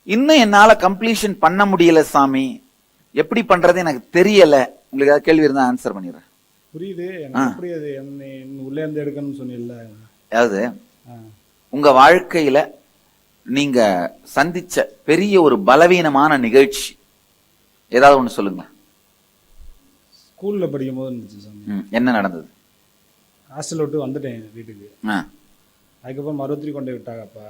இன்னும் என்னால கம்ப்ளீஷன் பண்ண முடியல சாமி, எப்படி பண்றது எனக்கு தெரியல. உங்களுக்கு ஏதாவது கேள்வி இருந்தா ஆன்சர் பண்ணிடுறேன். புரியுது எனக்கு. புரியுது உள்ளே இருந்து எடுக்கணும்னு சொன்னீங்கல்ல. அதாவது உங்க வாழ்க்கையில நீங்க சந்திச்ச பெரிய ஒரு பலவீனமான நிகழ்ச்சி ஏதாவது ஒண்ணு சொல்லுங்க. ஸ்கூல்ல படிக்கும் போது இருந்துச்சு சாமி. என்ன நடந்தது? ஹாஸ்டல் விட்டு வந்துட்டேன் வீட்டுக்கு. அதுக்கப்புறம் மருத்துவரி கொண்டு விட்டாங்க அப்பா.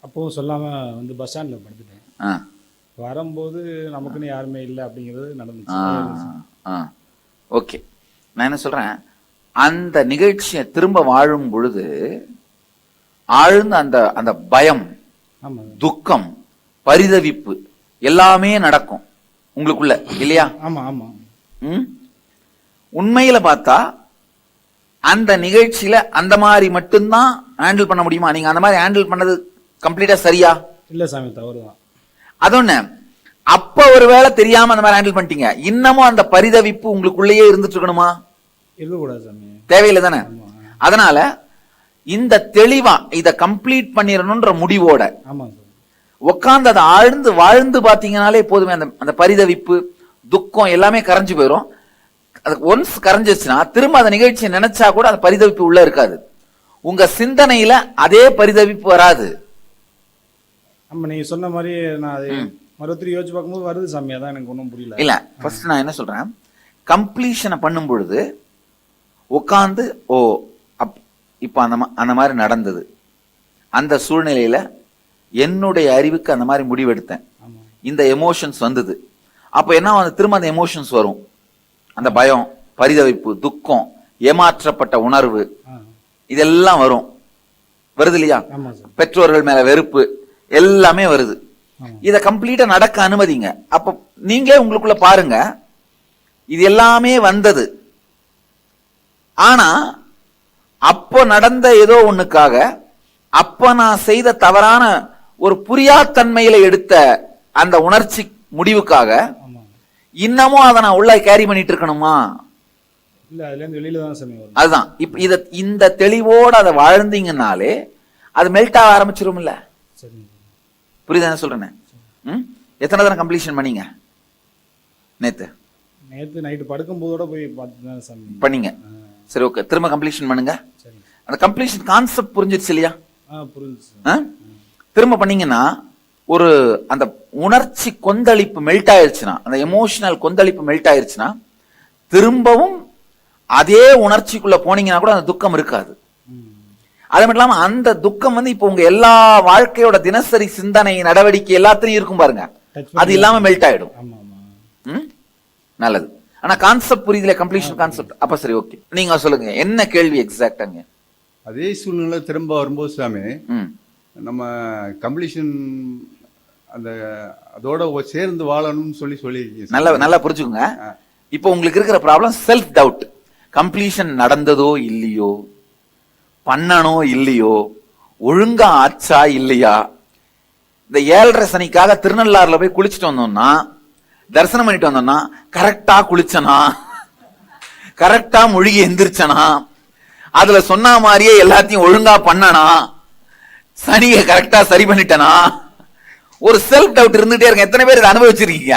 அப்பவும் சொல்லாம வந்து பஸ் ஸ்டாண்ட்ல படுத்துட்டேன். வரும்போது நமக்குன்னு யாருமே இல்லை அப்படிங்கிறது நடந்துச்சு. ஓகே, நான் என்ன சொல்றேன், அந்த நிகழ்ச்சியை திரும்ப வாழும் பொழுது ஆழ்ந்த அந்த அந்த பயம், துக்கம், பரிதவிப்பு எல்லாமே நடக்கும் உங்களுக்குள்ள, இல்லையா? ஆமா ஆமா. உண்மையில பார்த்தா அந்த நிகழ்ச்சியில அந்த மாதிரி மட்டும்தான் ஹேண்டில் பண்ண முடியுமா? நீங்க அந்த மாதிரி ஹேண்டில் பண்ணது கம்ப்ளீட்டா சரியா? இல்ல சாமி, தவறுதான். அதொன்னு அப்ப ஒருவேளை தெரியாம அந்த மாதிரி ஹேண்டில் பண்ணிட்டீங்க, இன்னமும் அந்த பரிதவிப்பு உங்களுக்குள்ளேயே இருந்துட்டு இருக்கணுமா? இருக்கக்கூடாது சாமி, தேவையில்லை தானே? அதனால இந்த தெளிவா இத கம்ப்ளீட் பண்ணிடணும்ன்ற முடிவோட உட்கார்ந்து அதை ஆழ்ந்து வாழ்ந்து பாத்தீங்கன்னாலே போதுமே. அந்த பரிதவிப்பு, துக்கம் எல்லாமே கரைஞ்சு போயிடும். அது ஒன்ஸ் கரைஞ்சிச்சுன்னா திரும்ப அந்த நிகழ்ச்சியை நினைச்சா கூட அந்த பரிதவிப்பு உள்ள இருக்காது. உங்க சிந்தனையில அதே பரிதவிப்பு வராது. ஆமா, நீங்க சொன்ன மாதிரி நான் அதை மறுபடியும் யோசிச்சு பார்க்கும்போது வருது சாமி. அதான் எனக்கு ஒன்றும் புரியல. இல்ல, ஃபர்ஸ்ட் நான் என்ன சொல்றேன், கம்ப்ளீஷனை பண்ணும் பொழுது உட்கார்ந்து இப்ப அந்த மாதிரி நடந்தது, அந்த சூழ்நிலையில என்னுடைய அறிவுக்கு அந்த மாதிரி முடிவெடுத்தேன், இந்த எமோஷன்ஸ் வந்தது. அப்ப என்ன, திரும்ப அந்த எமோஷன்ஸ் வரும். அந்த பயம், பரிதவிப்பு, துக்கம், ஏமாற்றப்பட்ட உணர்வு, இதெல்லாம் வருது இல்லையா? பெற்றோர்கள் மேல வெறுப்பு எல்லாமே வருது. இத கம்ப்ளீட்டா நடக்க அனுமதிங்க. அப்ப நீங்களே உங்களுக்குள்ள பாருங்க, இது எல்லாமே வந்தது. ஆனா அப்போ நடந்த ஏதோ ஒண்ணுக்காக, அப்ப நான் செய்த தவறான ஒரு புரியாத்தன்மையில எடுத்த அந்த உணர்ச்சி முடிவுக்காக இன்னமும் அதை நான் உள்ள கேரி பண்ணிட்டு இருக்கணுமா? இல்ல, அதுல இருந்து வெளியில தான் சாமி வரும். அதுதான் இப்ப இந்த தெளிவோட அதை வாழ்ந்தீங்கன்னாலே அது மெல்ட் ஆக ஆரம்பிச்சிரும். இல்ல, புரியுதா என்ன சொல்றேன்? எத்தனை தடவை கம்ப்ளீஷன் பண்ணீங்க? நேத்து நைட்டு படுக்கும் போதோட போய் பார்த்துதான் சாமி பண்ணீங்க. சரி, ஓகே, திரும்ப கம்ப்ளீஷன் பண்ணுங்க. அந்த கம்ப்ளீஷன் கான்செப்ட் புரிஞ்சிருச்சு இல்லையா? திரும்ப பண்ணீங்கன்னா ஒரு அந்த உணர்ச்சி கொந்தளிப்பு மெல்ட் ஆயிருச்சுன்னா, அந்த எமோஷனல் கொந்தளிப்பு மெல்ட் ஆயிருச்சுன்னா திரும்பவும் அதே உணர்ச்சிக்குள்ள போனீங்கன்னா கூட அந்த துக்கம் இருக்காது. அது மட்டும் இல்லாம அந்த துக்கம் இப்ப உங்க எல்லா வாழ்க்கையோட தினசரி சிந்தனை, நடவடிக்கை எல்லாத்தையும் இருக்கும் பாருங்க, அது இல்லாம மெல்ட் ஆயிடும். நல்லது. ஆனா கான்செப்ட் புரியுதுல, கம்ப்ளீஷன் கான்செப்ட். அப்ப சரி, ஓகே, நீங்க சொல்லுங்க, என்ன கேள்வி எக்ஸாக்டாங்க? அதே சூழ்நிலை திரும்ப வரும்போது சாமி, நம்ம கம்ப்ளீஷன் அதோட சேர்ந்து வாழணும்னு சொல்லி நல்லா புரிஞ்சுக்கோங்க. இப்போ உங்களுக்கு இருக்கிற ப்ராப்ளம் செல்ஃப் டவுட். கம்ப்ளீஷன் நடந்ததோ இல்லையோ, பண்ணனோ இல்லையோ, ஒழுங்கா ஆச்சா இல்லையா. இந்த 7:30 சனிக்காக திருநள்ளாறுல போய் குளிச்சுட்டு வந்தோம்னா, தரிசனம் பண்ணிட்டு வந்தோம்னா, கரெக்டா குளிச்சனா, கரெக்டா முழுகி எந்திரிச்சனா, அதுல சொன்ன மாதிரியே எல்லாத்தையும் ஒழுங்கா பண்ணனா, சனியை கரெக்டா சரி பண்ணிட்டனா, ஒரு செல்ஃப் டவுட் இருந்துகிட்டே இருக்கு. எத்தனை பேர் இதை அனுபவிச்சிருக்கீங்க?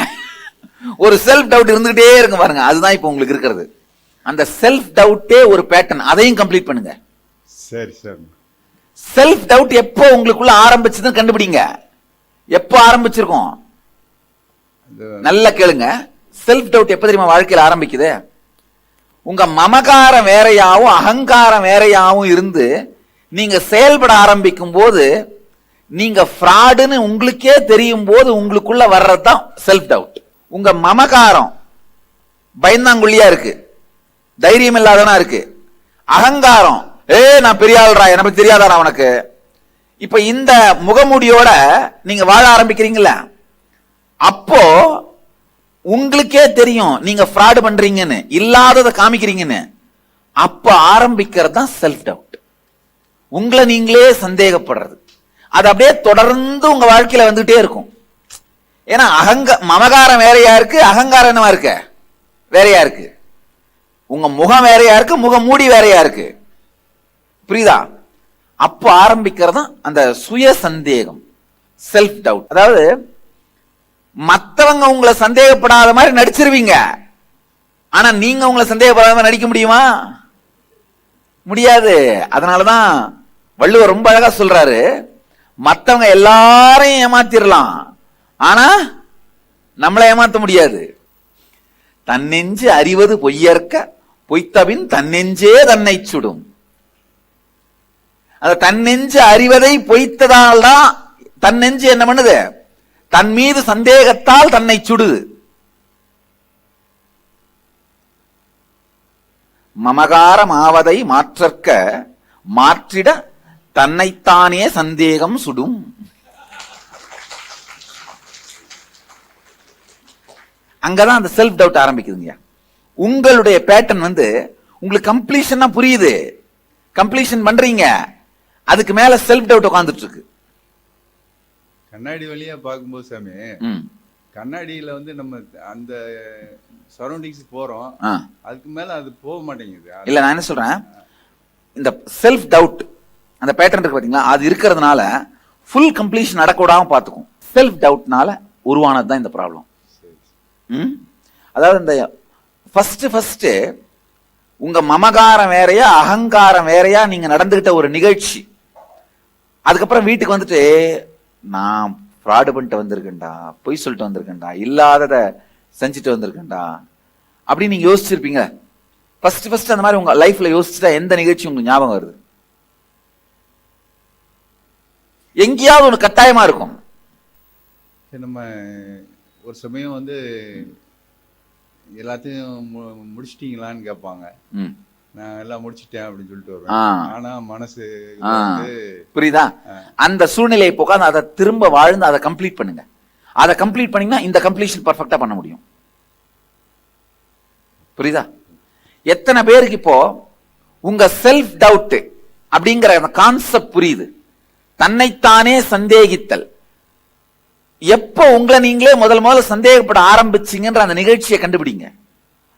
ஒரு செல்ஃப் டவுட் இருந்துகிட்டே இருக்கு பாருங்க. அதுதான் இப்ப உங்களுக்கு இருக்கிறது. அந்த செல்ஃப் டவுட்டே ஒரு பேட்டர்ன். அதையும் கம்ப்ளீட் பண்ணுங்க. சரி சரி. செல்ஃப் டவுட் எப்போ உங்களுக்குள்ள ஆரம்பிச்சதுன்னு கண்டுபிடிங்க. எப்போ ஆரம்பிச்சிருக்கோம்? நல்ல கேளுங்க. செல்ஃப் டவுட் எப்ப தெரியுமா வாழ்க்கையில் ஆரம்பிக்குது? உங்க மமகாரம் வேறையாவும் அகங்காரம் வேறையாவும் இருந்து நீங்க செயல்பட ஆரம்பிக்கும் போது, நீங்க ஃப்ராடுன்னு உங்களுக்கே தெரியும் போது உங்களுக்குள்ள வர்றதுதான் செல்ஃப் டவுட். உங்க மமகாரம் பயந்தாங்குள்ளியா இருக்கு, தைரியம் இல்லாதவனா இருக்கு. அகங்காரம், நான் பெரிய ஆள்றா, எனக்கு தெரியாதாரா உனக்கு. இப்ப இந்த முகமூடியோட நீங்க வாழ ஆரம்பிக்கிறீங்களா, அப்போ உங்களுக்கே தெரியும் நீங்க ஃப்ராடு பண்றீங்கன்னு, இல்லாததை காமிக்கிறீங்கன்னு. அப்ப ஆரம்பிக்கிறது தான் செல்ஃப் டவுட். உங்களை நீங்களே சந்தேகப்படுறது. அது அப்படியே தொடர்ந்து உங்க வாழ்க்கையில வந்துட்டே இருக்கும். ஏன்னா மமகாரம் வேறையா இருக்கு, அகங்காரம் என்னவா இருக்கு, வேறையா இருக்கு. உங்க முகம் வேறையா இருக்கு, முகம் மூடி வேறையா இருக்கு. புரியுதா? அப்ப ஆரம்பிக்கிறதா அந்த சுய சந்தேகம், செல்ஃப் டவுட். அதாவது மத்தவங்க உங்களை சந்தேகப்படாத மாதிரி நடிச்சிருவீங்க, ஆனா நீங்க உங்களை சந்தேகப்படாத மாதிரி நடிக்க முடியுமா? முடியாது. அதனாலதான் வள்ளுவர் ரொம்ப அழகா சொல்றாரு, மத்தவங்க எல்லாரையும் ஏமாத்திரலாம், ஆனா நம்மளை ஏமாத்த முடியாது. தன்னெஞ்சு அறிவது பொய்யற்க, பொய்த்தபின் தன்னெஞ்சே தன்னை சுடும். அந்த தன்னெஞ்சு அறிவதை பொய்த்ததால் தான் தன்னெஞ்சு என்ன பண்ணுது? தன் மீது சந்தேகத்தால் தன்னை சுடுது. மமகாரம் ஆவதை மாற்றற்க, மாற்றிட தன்னைத்தானே சந்தேகம் சுடும். அங்கதான் அந்த செல்ஃப் டவுட் ஆரம்பிக்குதுங்க. உங்களுடைய பேட்டர்ன் உங்களுக்கு கம்ப்ளீஷன் புரியுது, கம்ப்ளீஷன் பண்றீங்க, அதுக்கு மேல செல்ஃப் டவுட் உட்கார்ந்துட்டு இருக்கு. கண்ணாடி வழியா பார்க்கும்போது சாமி, கண்ணாடியில நம்ம அந்த சரௌண்டிங்ஸ் போறோம், அதுக்கு மேல அது போக மாட்டேங்குது. இல்ல, நான் என்ன சொல்றேன், இந்த செல்ஃப் டவுட் அந்த பேட்டர்ன் இருக்கு பாத்தீங்களா, அது இருக்கிறதுனால ஃபுல் கம்ப்ளீஷன் நடக்கூடாம பாத்துக்கும். செல்ஃப் டவுட்னால உருவானதுதான் இந்த ப்ராப்ளம். அதாவது இந்த ஃபர்ஸ்ட் உங்க மமகாரம் வேறையா அகங்காரம் வேறையா நீங்க நடந்துகிட்ட ஒரு நிகழ்ச்சி, அதுக்கப்புறம் வீட்டுக்கு வந்துட்டு நான் ஃப்ராடு பண்ணிட்டு வந்திருக்கேன்டா, பொய் சொல்லிட்டு வந்திருக்கேன்டா, இல்லாதத செஞ்சுட்டு வந்திருக்கேன்டா அப்படின்னு நீங்க யோசிச்சிருப்பீங்க. ஃபர்ஸ்ட் அந்த மாதிரி உங்க லைஃப்ல யோசிச்சுட்டா எந்த நிகழ்ச்சி உங்களுக்கு ஞாபகம் வருது? எங்கேயாவது ஒன்று கட்டாயமா இருக்கும். நம்ம ஒரு சமயம் எல்லாத்தையும் முடிச்சிட்டீங்களான்னு கேட்பாங்க. நான் எல்லாம் முடிச்சிட்டேன் அப்படின்னு சொல்லிட்டு வருவேன். ஆனா மனசு புரியுதா? அந்த சூழ்நிலையை போக அதை திரும்ப வாழ்ந்து அதை கம்ப்ளீட் பண்ணுங்க. அதை கம்ப்ளீட் பண்ணீங்கன்னா இந்த கம்ப்ளீஷன் பர்ஃபெக்டா பண்ண முடியும். புரியுதா? எத்தனை பேருக்கு இப்போ உங்க செல்ஃப் டவுட் அப்படிங்கிற கான்செப்ட் புரியுது? தன்னைத்தானே சந்தேகித்தல். எப்ப உங்களை நீங்களே முதல்ல சந்தேகப்பட ஆரம்பிச்சீங்கன்ற அந்த நிகழ்ச்சியை கண்டுபிடிங்க.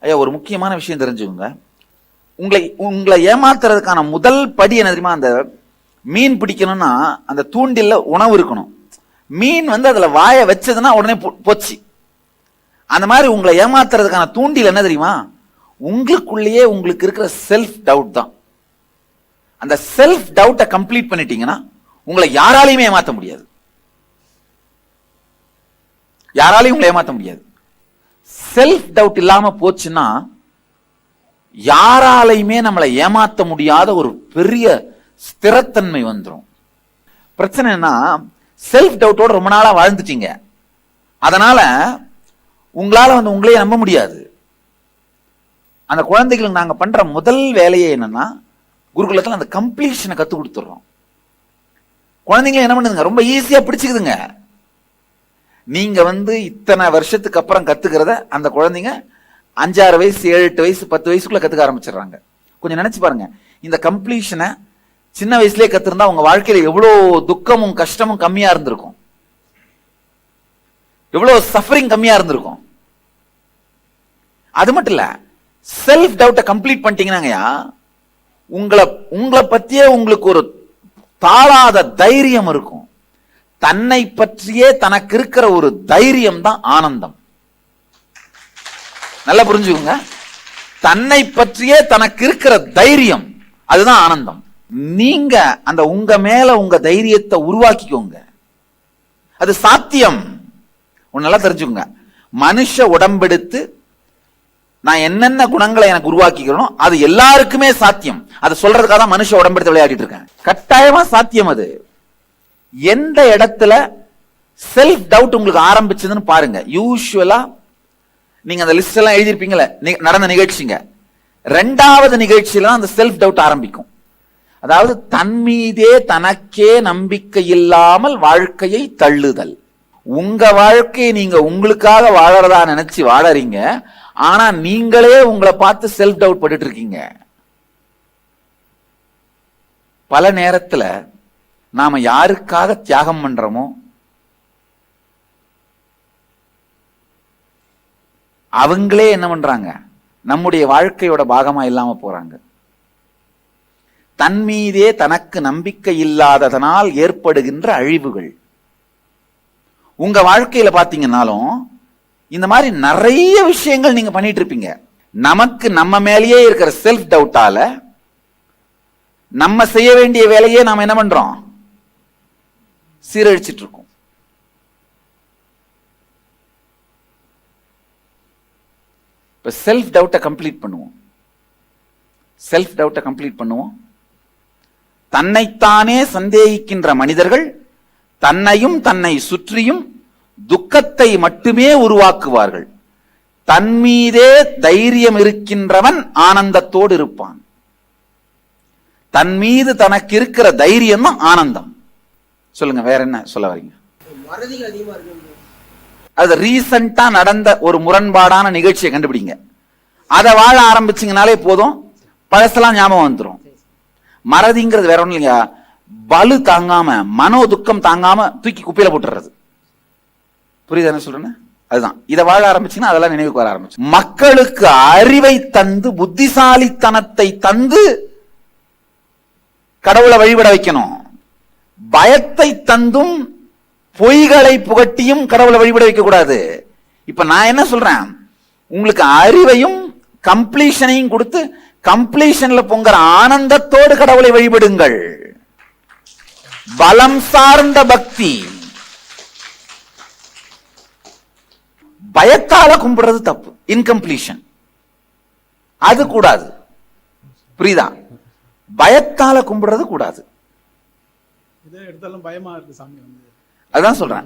ஐயா, ஒரு முக்கியமான விஷயம் தெரிஞ்சுக்கோங்க. உங்களை ஏமாத்துறதுக்கான முதல் படி என்ன தெரியுமா? அந்த மீன் பிடிக்கணும்னா அந்த தூண்டில்ல உணவு இருக்கணும். மீன் அதுல வாய வச்சதுன்னா உடனே போச்சு. அந்த மாதிரி உங்களை ஏமாத்துறதுக்கான தூண்டில் என்ன தெரியுமா? உங்களுக்குள்ளேயே உங்களுக்கு இருக்கிற செல்ஃப் டவுட் தான். அந்த செல்ஃப் டவுட்டை கம்ப்ளீட் பண்ணிட்டீங்கன்னா உங்களை யாராலையுமே ஏமாத்த முடியாது. யாராலையும் உங்களை ஏமாத்த முடியாது. செல்ஃப் டவுட் இல்லாம போச்சுன்னா யாராலையுமே நம்மளை ஏமாத்த முடியாத ஒரு பெரிய ஸ்திரத்தன்மை வந்துடும். பிரச்சனை என்ன? செல்ஃப் டவுட்டோட ரொம்ப நாளா வாழ்ந்துட்டீங்க. அதனால உங்களால உங்களையே நம்ப முடியாது. அந்த குழந்தைகளுக்கு நாங்க பண்ற முதல் வேலையே என்னன்னா, குருகுலத்துல அந்த கம்ப்ளீஷனை கத்து கொடுத்துறோம். குழந்தைங்க என்ன பண்ணுதுங்க? ரொம்ப ஈஸியா பிடிச்சுக்குதுங்க. நீங்க இத்தனை வருஷத்துக்கு அப்புறம் கத்துக்கிறத அந்த குழந்தைங்க 5-6 வயசு 7-8 வயசு 10 வயசுக்குள்ள கத்துக்க ஆரம்பிச்சிடுறாங்க. கொஞ்சம் நினைச்சு பாருங்க, இந்த கம்ப்ளீஷனை சின்ன வயசுலயே கத்துருந்தா உங்க வாழ்க்கையில எவ்வளவு துக்கமும் கஷ்டமும் கம்மியா இருந்திருக்கும், எவ்வளவு சஃபரிங் கம்மியா இருந்திருக்கும். அது மட்டும் இல்ல, செல்ஃப் டவுட்டை கம்ப்ளீட் பண்ணிட்டீங்கன்னா உங்களை பத்தியே உங்களுக்கு ஒரு தாழாத தைரியம் இருக்கும். தன்னை பற்றியே தனக்கு இருக்கிற ஒரு தைரியம் தான் ஆனந்தம். நல்லா புரிஞ்சுக்கோங்க. தன்னை பற்றியே தனக்கு இருக்கிற தைரியம் அதுதான் ஆனந்தம். நீங்க அந்த உங்க மேல உங்க தைரியத்தை உருவாக்கிக்கோங்க. அது சாத்தியம். நல்லா தெரிஞ்சுக்கோங்க. மனுஷ உடம்பெடுத்து நான் என்னென்ன குணங்களை எனக்கு உருவாக்கிக்கிறோம் அது எல்லாருக்குமே சாத்தியம். அதை சொல்றதுக்காக தான் மனுஷ உடம்பெடுத்து விளையாடிட்டு இருக்கேன். கட்டாயமா சாத்தியம். அது எந்த இடத்துல செல்ஃப் டவுட் உங்களுக்கு ஆரம்பிச்சதுன்னு பாருங்க. யூசுவலா நீங்க அந்த லிஸ்ட் எல்லாம் எழுதிருப்பீங்களே நடந்த நிகழ்ச்சிங்க, 2வது நிகழ்ச்சியில அந்த செல்ஃப் டவுட் ஆரம்பிக்கும். அதாவது தன் மீதே தனக்கே நம்பிக்கை இல்லாமல் வாழ்க்கையை தள்ளுதல். உங்க வாழ்க்கையை நீங்க உங்களுக்காக வாழறதா நினைச்சு வாழறீங்க, ஆனா நீங்களே உங்களை பார்த்து செல்ஃப் டவுட் பட்டுட்டு இருக்கீங்க. பல நேரத்துல நாம யாருக்காக தியாகம் பண்றோமோ அவங்களே என்ன பண்றாங்க? நம்முடைய வாழ்க்கையோட பாகமா இல்லாம போறாங்க. தன் மீதே தனக்கு நம்பிக்கை இல்லாததனால் ஏற்படுகின்ற அழிவுகள். உங்க வாழ்க்கையில பாத்தீங்கன்னாலும் இந்த மாதிரி நிறைய விஷயங்கள் நீங்க பண்ணிட்டு இருப்பீங்க. நமக்கு நம்ம மேலேயே இருக்கிற செல்ஃப் டவுட்டால நம்ம செய்ய வேண்டிய வேலையே நாம என்ன பண்றோம், சீரழிச்சிட்டு இருக்கோம். இப்ப செல்ஃப் டவுட்டை கம்ப்ளீட் பண்ணுவோம். செல்ஃப் டவுட்டை கம்ப்ளீட் பண்ணுவோம். தன்னைத்தானே சந்தேகிக்கின்ற மனிதர்கள் தன்னையும் தன்னை சுற்றியும் துக்கத்தை மட்டுமே உருவாக்குவார்கள். தன் மீதே தைரியம் இருக்கின்றவன் ஆனந்தத்தோடு இருப்பான். தன் மீது தனக்கு இருக்கிற தைரியம் தான் ஆனந்தம். சொல்லுங்க, வேற என்ன சொல்ல வரீங்க? அது ரீசெண்டா நடந்த ஒரு முரண்பாடான நிகழ்ச்சியை கண்டுபிடிங்க. அதை வாழ ஆரம்பிச்சீங்கனாலே போதும், பழசெல்லாம் ஞாபகம் வந்துடும். மறதிங்கிறது வேற ஒண்ணும் இல்லையா, பலு தாங்காம, மனோ துக்கம் தாங்காம தூக்கி குப்பையில போட்டுறது. புரியுது என்ன சொல்றேன்னு? அதுதான். இதை வாழ ஆரம்பிச்சீங்கன்னா அதெல்லாம் நினைவுக்கு வர ஆரம்பிச்சு. மக்களுக்கு அறிவை தந்து, புத்திசாலித்தனத்தை தந்து கடவுளை வழிபட வைக்கணும். பயத்தை தந்தும் பொய்களை புகட்டியும் கடவுளை வழிபட வைக்க கூடாது. இப்ப நான் என்ன சொல்றேன், உங்களுக்கு அறிவையும் கம்ப்ளீஷனையும் கொடுத்து கம்ப்ளீஷன்ல பொங்குற ஆனந்தத்தோடு கடவுளை வழிபடுங்கள். பலம் சார்ந்த பக்தி. பயத்தால கும்பிடுறது தப்பு, இன்கம்ப்ளீஷன். அது கூடாது. புரியுதா? பயத்தால கும்பிடுறது கூடாது. அதான் சொல்றேன்,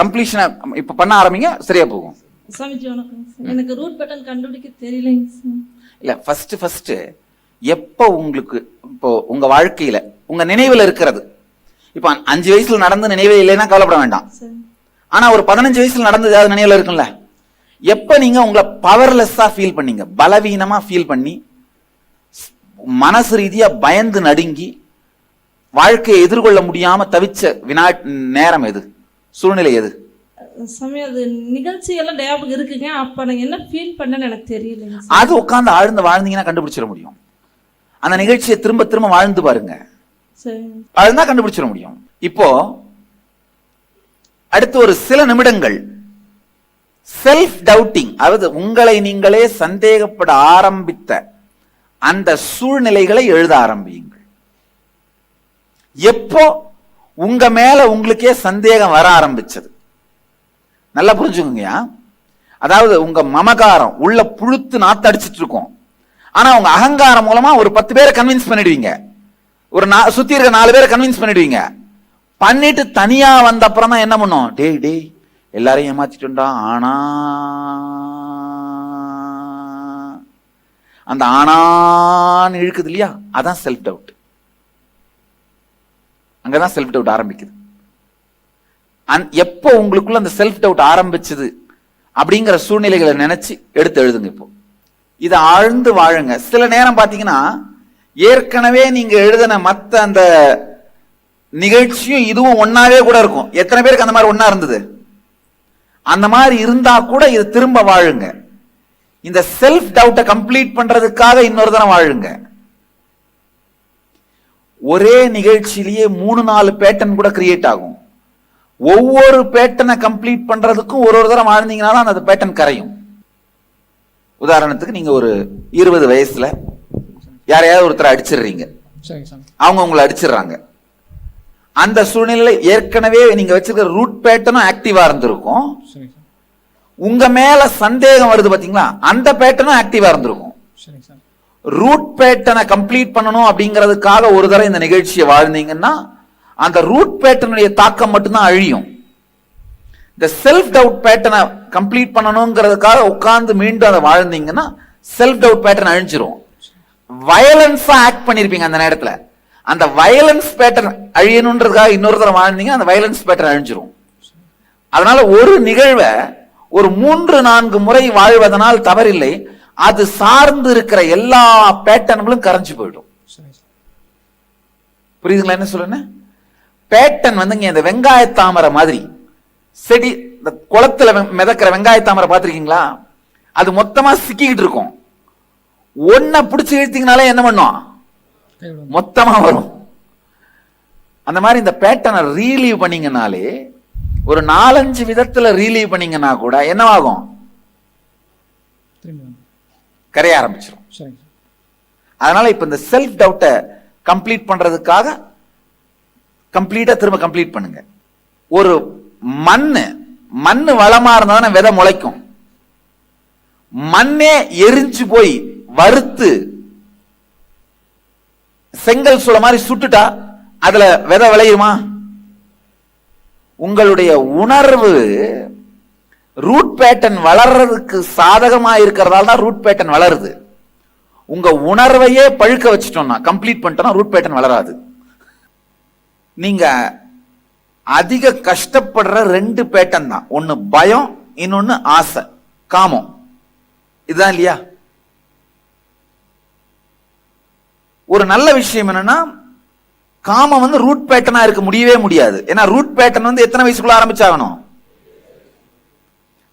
கம்ப்ளீஷன் இப்ப பண்ண ஆரம்பிங்க, சரியா போகும். சாமிஜி வணக்கம். எனக்கு ரூட் பட்டன் கண்டுபிடிக்க தெரியலைங்க சார். இல்ல, ஃபர்ஸ்ட் எப்ப உங்களுக்கு இப்போ உங்க வாழ்க்கையில உங்க நினைவுல இருக்கிறது, இப்ப 5 வயசுல நடந்து நினைவே இல்லைன்னா கவலைப்பட வேண்டாம். ஆனா ஒரு 15 வயசுல நடந்தது ஏதாவது நினைவுல இருக்குல்ல? எப்ப நீங்க உங்களை பவர்லெஸ்ஸா ஃபீல் பண்ணீங்க, பலவீனமா ஃபீல் பண்ணி மனசு ரீதியா பயந்து நடுங்கி வாழ்க்கையை எதிர்கொள்ள முடியாம தவிச்ச நேரம் எது, சூழ்நிலை எது? சமயம் அது நிகழ்ச்சி எல்லாம் ஞாபகம் இருக்குங்க. அப்ப நான் என்ன ஃபீல் பண்ணேன்னு எனக்கு தெரியல. அது உட்கார்ந்து ஆழ்ந்து வாழ்ந்தீங்கன்னா கண்டுபிடிச்சிட முடியும். அந்த நிகழ்ச்சியை திரும்ப திரும்ப வாழ்ந்து பாருங்க, அதுதான் கண்டுபிடிச்சிட முடியும். இப்போ அடுத்து ஒரு சில நிமிடங்கள் செல்ஃப் டவுட்டிங், அதாவது உங்களை நீங்களே சந்தேகப்பட ஆரம்பித்த அந்த சூழ்நிலைகளை எழுத ஆரம்பியுங்கள். எப்போ உங்க மேல உங்களுக்கே சந்தேகம் வர ஆரம்பிச்சது, நல்லா புரிஞ்சுக்கோங்க. அதாவது உங்க மமகாரம் உள்ள புழுத்து நாத்தடிச்சிட்டு இருக்கும். ஆனா உங்க அகங்காரம் மூலமா ஒரு 10 பேரை கன்வின்ஸ் பண்ணிடுவீங்க, ஒரு சுத்தி இருக்க 4 பேரை கன்வின்ஸ் பண்ணிடுவீங்க. பண்ணிட்டு தனியா வந்த அப்புறம் தான் என்ன பண்ணும், டேய் எல்லாரையும் ஏமாத்திட்டா. ஆனா அந்த ஆனான்னு இழுக்குது இல்லையா, அதான் செல்ஃப் டவுட். அங்கதான் செல்ஃப் டவுட் ஆரம்பிக்குது. எப்போ உங்களுக்குள்ள அந்த செல்ஃப் டவுட் ஆரம்பிச்சது அப்படிங்கிற சூழ்நிலைகளை நினைச்சு எடுத்து எழுதுங்க. இப்போ இதை ஆழ்ந்து வாழுங்க. சில நேரம் பாத்தீங்கன்னா ஏற்கனவே நீங்க எழுதின மத்த அந்த நிகழ்ச்சியும் இதுவும் ஒன்னாவே கூட இருக்கும். எத்தனை பேருக்கு அந்த மாதிரி ஒன்னா இருந்தது? அந்த மாதிரி இருந்தா கூட இது திரும்ப வாழுங்க. இந்த செல்ஃப் டவுட்டை கம்ப்ளீட் பண்றதுக்காக இன்னொரு தடவை வாழுங்க. ஒரே நிகழ்ச்சியிலேயே 3-4 பேட்டர்ன் கூட கிரியேட் ஆகும். ஒவ்வொரு பேட்டர்னை கம்ப்ளீட் பண்றதுக்கும் ஒரு தடவை வாழ்ந்தீங்கன்னா தான் அந்த பேட்டர்ன் கரையும். உதாரணத்துக்கு நீங்க ஒரு 20 வயசுல யாரையாவது ஒருத்தரை அடிச்சிடுறீங்க, அவங்க உங்களை அடிச்சிடுறாங்க. அந்த சூழ்நிலையில ஏற்கனவே நீங்க வச்சிருக்கிற ரூட் பேட்டர்னும் ஆக்டிவா இருந்திருக்கும். உங்க மேல சந்தேகம் வருது பாத்தீங்களா, அந்த பேட்டர்னும் ஆக்டிவா இருந்திருக்கும். ரூட் பேட்டர்னை கம்ப்ளீட் பண்ணணும் அப்படிங்கிறதுக்காக ஒரு தடவை இந்த நிகழ்ச்சியை வாழ்ந்தீங்கன்னா அந்த ரூட் பேட்டர்னுடைய தாக்கம் மட்டும்தான் அழியும். இந்த செல்ஃப் டவுட் பேட்டர்னை கம்ப்ளீட் பண்ணணுங்கிறதுக்காக உட்கார்ந்து மீண்டும் அதை வாழ்ந்தீங்கன்னா செல்ஃப் டவுட் பேட்டர்ன் அழிஞ்சிரும். வயலன்ஸா ஆக்ட் பண்ணிருப்பீங்க அந்த நேரத்துல. அந்த வயலன்ஸ் பேட்டர்ன் அழியணுன்றதுக்காக இன்னொரு தடவை வாழ்ந்தீங்க, அந்த வயலன்ஸ் பேட்டர்ன் அழிஞ்சிரும். அதனால ஒரு நிகழ்வை ஒரு 3-4 முறை வாழ்வதனால் தவறில்லை. அது சார்ந்து இருக்கிற எல்லா பேட்டர்ன்களும் கரைஞ்சு போயிடும். புரியுதுங்களா என்ன சொல்றேன்னு? பேட்டர்ன் வந்துங்க இந்த வெங்காய தாமரை மாதிரி செடி, இந்த குளத்துல மிதக்கிற வெங்காய தாமரை பார்த்திருக்கீங்களா? அது மொத்தமா சிக்கிக்கிட்டு இருக்கும். ஒன்ன பிடிச்சு இழுத்தீங்கனாலே என்ன பண்ணும், மொத்தமா வரும். அந்த மாதிரி இந்த பேட்டர்னை ரீலீவ் பண்ணீங்கனாலே ஒரு 4-5 விதத்துல ரீலீவ் பண்ணீங்கன்னா கூட என்னவாகும்? திரும்பி வந்து கரைய ஆரம்பிச்சிடும். சரிங்க சார். அதனால இப்ப இந்த செல்ஃப் டவுட்டை கம்ப்ளீட் பண்றதுக்காக கம்ப்ளீட்டா திரும்ப கம்ப்ளீட் பண்ணுங்க. ஒரு மண்ணு வளமா இருந்தா விதை முளைக்கும். மண்ணே எரிஞ்சு போய் வறுத்து செங்கல் சூளை மாதிரி சுட்டுட்டா அதுல விதை விளையுமா? உங்களுடைய உணர்வு ரூட் பேட்டர்ன் வளர்றதுக்கு சாதகமா இருக்கிறதால தான் ரூட் பேட்டர்ன் வளருது. உங்க உணர்வையே பழுக்க வச்சுட்டோம்னா, கம்ப்ளீட் பண்ணிட்டோம்னா ரூட் பேட்டர்ன் வளராது. நீங்க அதிக கஷ்டப்படுற 2 பேட்டர்ன் தான். ஒன்னு பயம், இன்னொன்னு ஆசை, காமம். இதுதான் இல்லையா? ஒரு நல்ல விஷயம் என்னன்னா, காமம் வந்து ரூட் பேட்டர்னா இருக்க முடியவே முடியாது. ஏன்னா ரூட் பேட்டர்ன் வந்து எத்தனை வயசுக்குள்ள ஆரம்பிச்சாகணும்?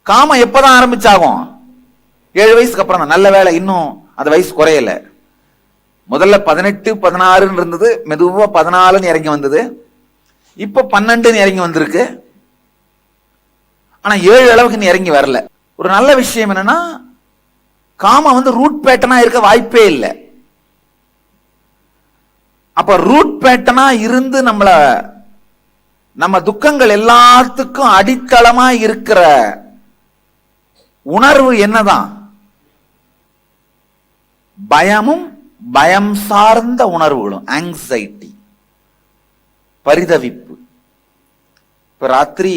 காமம் எப்பதான் ஆரம்பிச்சாகும்? 7 வயசுக்கு அப்புறம் தான். நல்ல வேலை இன்னும் அந்த வயசு குறையல. முதல்ல 18, 16 இருந்தது, மெதுவா 14 இறங்கி வந்தது, இப்ப 12 இறங்கி வந்திருக்கு. ஆனா 7 அளவுக்கு இறங்கி வரல. ஒரு நல்ல விஷயம் என்னன்னா, காமம் வந்து ரூட் பேட்டர்னா இருக்க வாய்ப்பே இல்லை. அப்ப ரூட் பேட்டர்னா இருந்து நம்ம துக்கங்கள் எல்லாத்துக்கும் அடித்தளமா இருக்கிற உணர்வு என்னதான்? பயமும் பயம் சார்ந்த உணர்வுகளும், ஆங்ஸைட்டி, பரிதவிப்பு. இப்ப ராத்திரி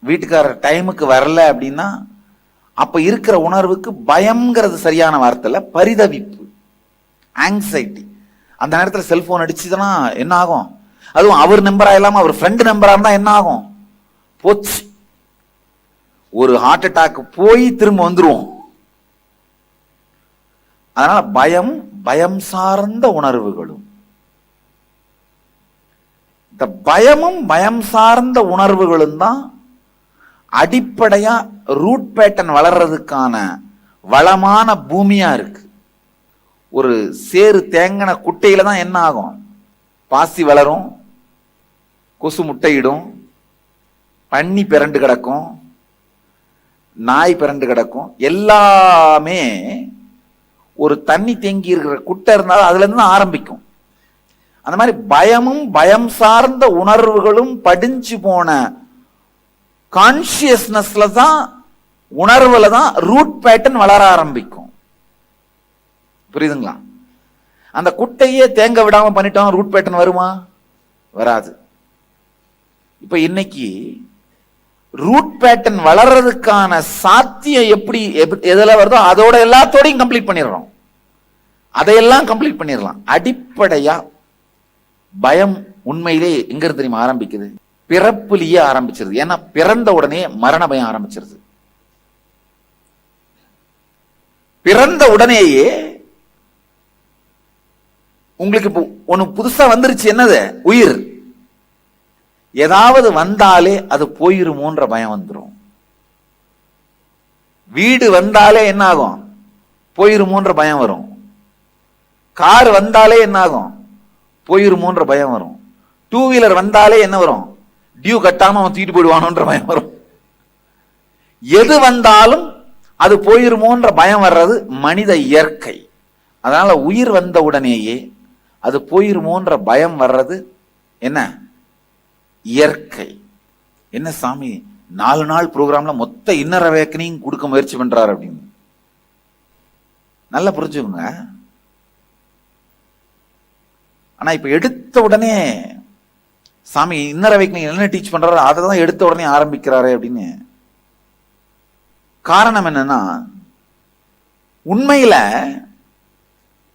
வீட்டுக்காரர் டைமுக்கு வரல அப்படின்னா அப்ப இருக்கிற உணர்வுக்கு பயம்ங்கிறது சரியான வார்த்தை இல்ல, பரிதவிப்பு, ஆங்ஸைட்டி. அந்த நேரத்தில் செல்போன் அடிச்சுதுன்னா என்ன ஆகும்? அதுவும் அவர் நம்பரா இல்லாம அவர் ஃப்ரெண்டு நம்பரா இருந்தா என்ன ஆகும்? போச்சு, ஒரு ஹார்ட் அட்டாக் போய் திரும்ப வந்துருவோம். அதனால பயம் சார்ந்த உணர்வுகளும், இந்த பயமும் பயம் சார்ந்த உணர்வுகளும் தான் அடிப்படையா ரூட் பேட்டர்ன் வளர்றதுக்கான வளமான பூமியா இருக்கு. ஒரு சேறு தேங்கின குட்டையில தான் என்ன ஆகும்? பாசி வளரும், கொசு முட்டையிடும், பன்னி பிறண்டு கிடக்கும், நாய் பிறண்டு கிடக்கும். எல்லாமே ஒரு தண்ணி தேங்கி இருக்கிற குட்டை இருந்தாலும் அதுல இருந்து தான் ஆரம்பிக்கும். அந்த மாதிரி பயமும் பயம் சார்ந்த உணர்வுகளும் படிஞ்சு போன கான்சியஸ்னஸ்ல தான், உணர்வுல தான் ரூட் பேட்டர்ன் வளர ஆரம்பிக்கும். புரியுதுங்களா? அந்த குட்டையே தேங்க விடாம பண்ணிட்டோம், ரூட் பேட்டர்ன் வருமா? வராது. இப்ப இன்னைக்கு ரூட் பேட்டர்ன் வளர்றதுக்கான சாத்தியம் எப்படி எதுல வருதோ அதோட எல்லாத்தோடையும் கம்ப்ளீட் பண்ணிடுறோம். அதையெல்லாம் கம்ப்ளீட் பண்ணிடலாம். அடிப்படையா பயம் உண்மையிலே எங்க இருந்து தெரியுமா ஆரம்பிக்குது? பிறப்புலயே ஆரம்பிச்சிருது. ஏன்னா பிறந்த உடனே மரண பயம் ஆரம்பிச்சிருது. பிறந்த உடனேயே உங்களுக்கு இப்போ ஒண்ணு புதுசா வந்துருச்சு. என்னது? உயிர். ஏதாவது வந்தாலே அது போயிருமோன்ற பயம் வந்துடும். வீடு வந்தாலே என்ன ஆகும்? போயிருமோன்ற பயம் வரும். கார் வந்தாலே என்ன ஆகும்? போயிருமோன்ற பயம் வரும். 2 வீலர் வந்தாலே என்ன வரும்? டியூ கட்டாம அவன் தூக்கிட்டு போயிடுவானோன்ற பயம் வரும். எது வந்தாலும் அது போயிருமோன்ற பயம் வர்றது மனித இயற்கை. அதனால உயிர் வந்த உடனேயே அது போயிருமோன்ற பயம் வர்றது என்ன? இயற்கை. என்ன சாமி 4 நாள் ப்ரோக்ராம்ல மொத்த இன்னர் அவேக்கனிங் கொடுக்க முயற்சி பண்றாரு அப்படின்னு நல்லா புரிஞ்சுக்கோங்க. ஆனா இப்ப எடுத்த உடனே சாமி இன்னர் அவேக்கனிங் என்ன டீச் பண்றாரு அதை தான் எடுத்த உடனே ஆரம்பிக்கிறாரு அப்படின்னு. காரணம் என்னன்னா, உண்மையில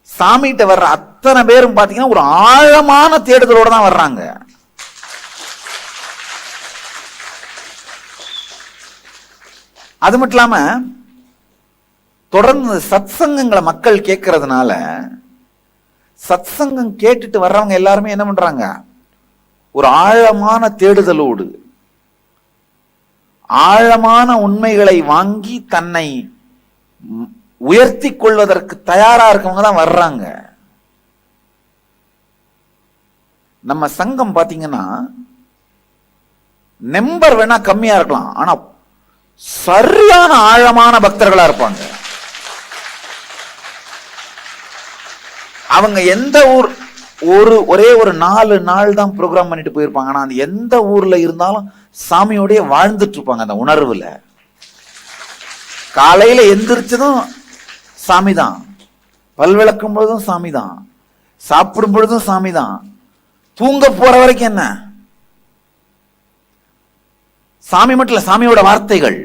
சாமிகிட்ட வர்ற அத்தனை பேரும் பாத்தீங்கன்னா ஒரு ஆழமான தேடுதலோட தான் வர்றாங்க. அது மட்டும் இல்லாம தொடர்ந்து சத்சங்கங்களை மக்கள் கேட்கறதுனால, சத்சங்கம் கேட்டுட்டு வர்றவங்க எல்லாருமே என்ன பண்றாங்க? ஒரு ஆழமான தேடுதலோடு ஆழமான உண்மைகளை வாங்கி தன்னை உயர்த்தி கொள்வதற்கு தயாரா இருக்கவங்க தான் வர்றாங்க. நம்ம சங்கம் பாத்தீங்கன்னா நம்பர் வேணா கம்மியா இருக்கலாம், ஆனா சரியான ஆழமான பக்தர்களா இருப்பாங்க. அவங்க எந்த ஊர் ஒரே ஒரு 4 நாள் தான் ப்ரோக்ராம் பண்ணிட்டு போயிருப்பாங்க, ஆனா அந்த எந்த ஊர்ல இருந்தாலும் சாமியோடய வாழ்ந்துட்டு இருப்பாங்க. அந்த உணர்வுல காலையில எந்திரிச்சதும் சாமி தான், பல் விளக்கும் பொழுதும் சாமி தான், சாப்பிடும் பொழுதும் சாமி தான், தூங்க போற வரைக்கும் என்ன சாமி மட்டும் இல்ல, சாமியோட வார்த்தைகள்,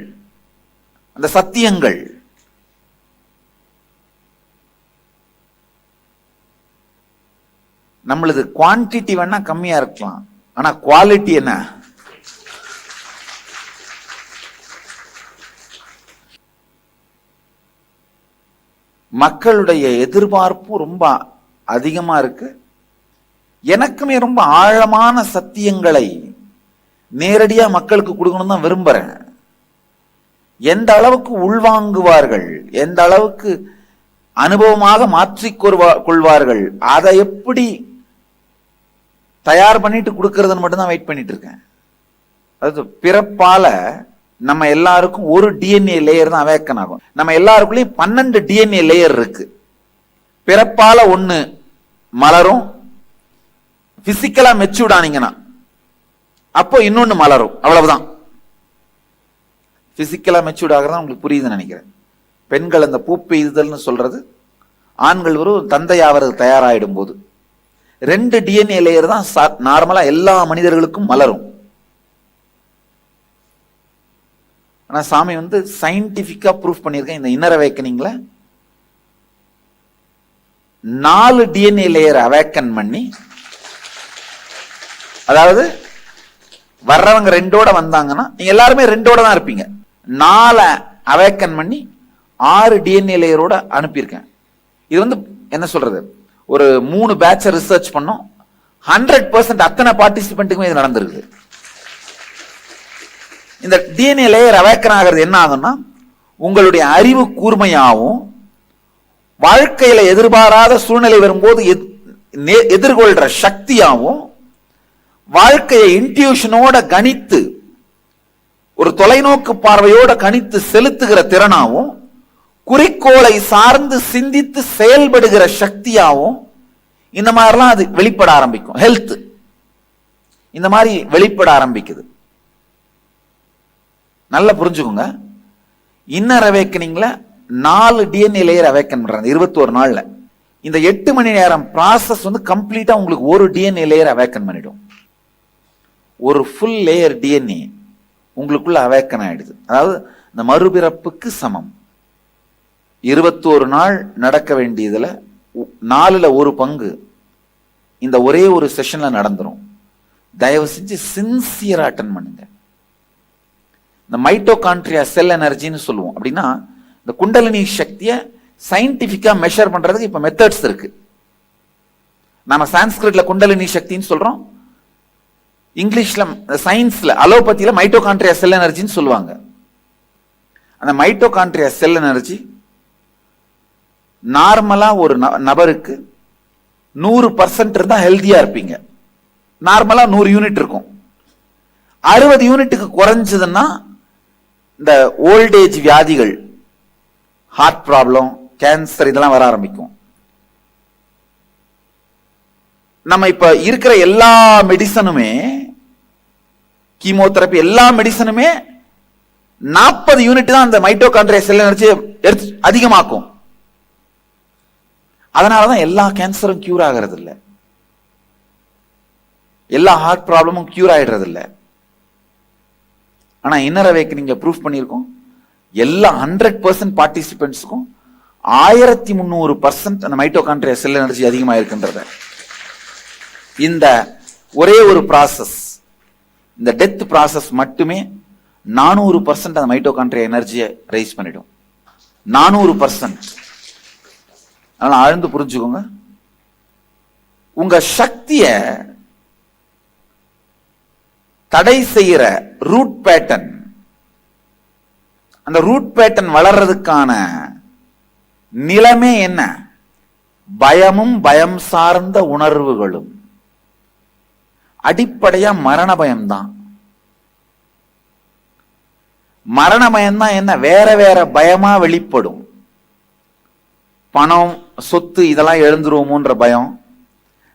அந்த சத்தியங்கள். நம்மளது குவான்டிட்டி வேணா கம்மியா இருக்கலாம், ஆனா குவாலிட்டி என்ன? மக்களுடைய எதிர்பார்ப்பும் ரொம்ப அதிகமா இருக்கு. எனக்குமே ரொம்ப ஆழமான சத்தியங்களை நேரடியா மக்களுக்கு கொடுக்கணும் தான் விரும்புறேன். எந்த அளவுக்கு உள்வாங்குவார்கள், எந்த அளவுக்கு அனுபவமாக மாற்றிக் கொள்வார்கள், அதை எப்படி தயார் பண்ணிட்டு கொடுக்கறதுன்னு மட்டும்தான் வெயிட் பண்ணிட்டு இருக்கேன். அதாவது பிறப்பால நம்ம எல்லாருக்கும் ஒரு டிஎன்ஏ லேயர் தான் அவேக்கன் ஆகும். நம்ம எல்லாருக்குள்ளயும் 12 டிஎன்ஏ லேயர் இருக்கு. பிறப்பால ஒண்ணு மலரும், பிசிக்கலா மெச்சூர்ட் ஆனீங்கன்னா அப்போ இன்னொன்னு மலரும், அவ்வளவுதான். பிசிக்கலா மெச்சூர்ட் ஆகிறதா உங்களுக்கு புரியுதுன்னு நினைக்கிறேன். பெண்கள் அந்த பூ பெய்துதல்னு சொல்றது, ஆண்கள் ஒரு தந்தையாவது தயாராயிடும் போது 2 டிஎன்ஏ லேயர் தான் நார்மலா எல்லா மனிதர்களுக்கும் மலரும். ஆனா சாமி வந்து சயின்டிபிக்கா ப்ரூஃப் பண்ணியிருக்கேன். இந்த இன்னர் அவேக்கனிங்ல 4 டிஎன்ஏ லேயர் அவேக்கன் பண்ணி, அதாவது வர்றவங்க 2ஓட வந்தாங்கன்னா நீங்க எல்லாருமே 2ஓட தான் இருப்பீங்க. 4 அவேக்கன் பண்ணி 6 டிஎன்ஏ லேயரோட அனுப்பியிருக்கேன். இது வந்து என்ன சொல்றது, ஒரு 3 பேட்சை ரிசர்ச் பண்ணோம். 100% அத்தனை பார்ட்டிசிபென்ட்டுக்குமே இது நடந்திருக்கு. இந்த டிஎன்ஏ லேயர் அவேக்கன் ஆகிறது என்ன ஆகும்னா, உங்களுடைய அறிவு கூர்மையாகவும் வாழ்க்கையில எதிர்பாராத சூழ்நிலை வரும்போது எதிர்கொள்ற சக்தியாகவும், வாழ்க்கையை இன்ட்யூஷனோட கணித்து ஒரு தொலைநோக்கு பார்வையோட கணித்து செலுத்துகிற திறனாகவும், குறிக்கோளை சார்ந்து சிந்தித்து செயல்படுகிற சக்தியாகவும் இந்த மாதிரிலாம் அது வெளிப்பட ஆரம்பிக்கும். ஹெல்த் இந்த மாதிரி வெளிப்பட ஆரம்பிக்குது. நல்லா புரிஞ்சுக்கோங்க. இன்னர் அவேக்கனிங்ல 4 டிஎன்ஏ லேயர் அவேக்கன் பண்றாங்க 21 நாள்ல. இந்த 8 மணி நேரம் ப்ராசஸ் வந்து கம்ப்ளீட்டா உங்களுக்கு ஒரு டிஎன்ஏ லேயர் அவேக்கன் பண்ணிடும். ஒரு ஃபுல் லேயர் டிஎன்ஏ உங்களுக்குள்ள அவேக்கன் ஆயிடுது. அதாவது இந்த மறுபிறப்புக்கு சமம். 21 நாள் நடக்க வேண்டியதுல 4ல் 1 பங்கு இந்த ஒரே ஒரு செஷன்ல நடந்துரும். தயவு செஞ்சு சின்சியரா அட்டெண்ட் பண்ணுங்க. இந்த மைட்டோகாண்ட்ரியா செல் எனர்ஜின்னு சொல்லுவோம். அப்படின்னா இந்த குண்டலினி சக்தியை சயின்டிபிக்கா மெஷர் பண்றதுக்கு இப்ப மெத்தட்ஸ் இருக்கு. நாம சான்ஸ்கிரிட்ல குண்டலினி சக்தின்னு சொல்றோம், இங்கிலீஷ்ல சயின்ஸ்ல அலோபதியில மைட்டோகாண்ட்ரியா செல் எனர்ஜின்னு சொல்லுவாங்க. அந்த மைட்டோகாண்ட்ரியா செல் எனர்ஜி நார்மலா ஒரு நபருக்கு 100% இருந்தா ஹெல்தியா இருப்பீங்க. நார்மலா 100 யூனிட் இருக்கும். 60 யூனிட்டுக்கு குறைஞ்சதுன்னா இந்த ஓல்டேஜ் வியாதிகள், ஹார்ட் ப்ராப்ளம், கேன்சர் இதெல்லாம் வர ஆரம்பிக்கும். நம்ம இப்ப இருக்கிற எல்லா மெடிசனுமே, கீமோதெரபி எல்லா மெடிசனுமே 40 யூனிட் தான் அந்த மைட்டோகாண்ட்ரியா செல் எனர்ஜி அதிகமாக்கும். அதனாலதான் எல்லா கேன்சரும் கியூர் ஆகிறது இல்லை, எல்லா ஹார்ட் ப்ராப்ளமும் கியூர் ஆயிடுறது இல்லை. ஆனா இன்னர் அவேக்கனிங் ப்ரூஃப் பண்ணியிருக்கோம், எல்லா 100% பார்ட்டிசிபென்ட்ஸுக்கும் 1300% அந்த மைட்டோகாண்ட்ரியா செல் எனர்ஜி அதிகமாக இருக்கின்றத. இந்த ஒரே ஒரு ப்ராசஸ், இந்த டெத் ப்ராசஸ் மட்டுமே 400% அந்த மைட்டோகாண்ட்ரியா எனர்ஜியை ரைஸ் பண்ணிடும். 400%. அதனால ஆழ்ந்து புரிஞ்சுக்கோங்க. உங்க சக்திய தடை செய்யற ரூட் பேட்டர்ன், அந்த ரூட் பேட்டர்ன் வளர்றதுக்கான நிலைமை என்ன? பயமும் பயம் சார்ந்த உணர்வுகளும். அடிப்படையா மரண பயம்தான். மரண பயம்தான் என்ன, வேற வேற பயமா வெளிப்படும். பணம், சொத்து இதெல்லாம் எழுந்துருவோமோன்ற பயம்.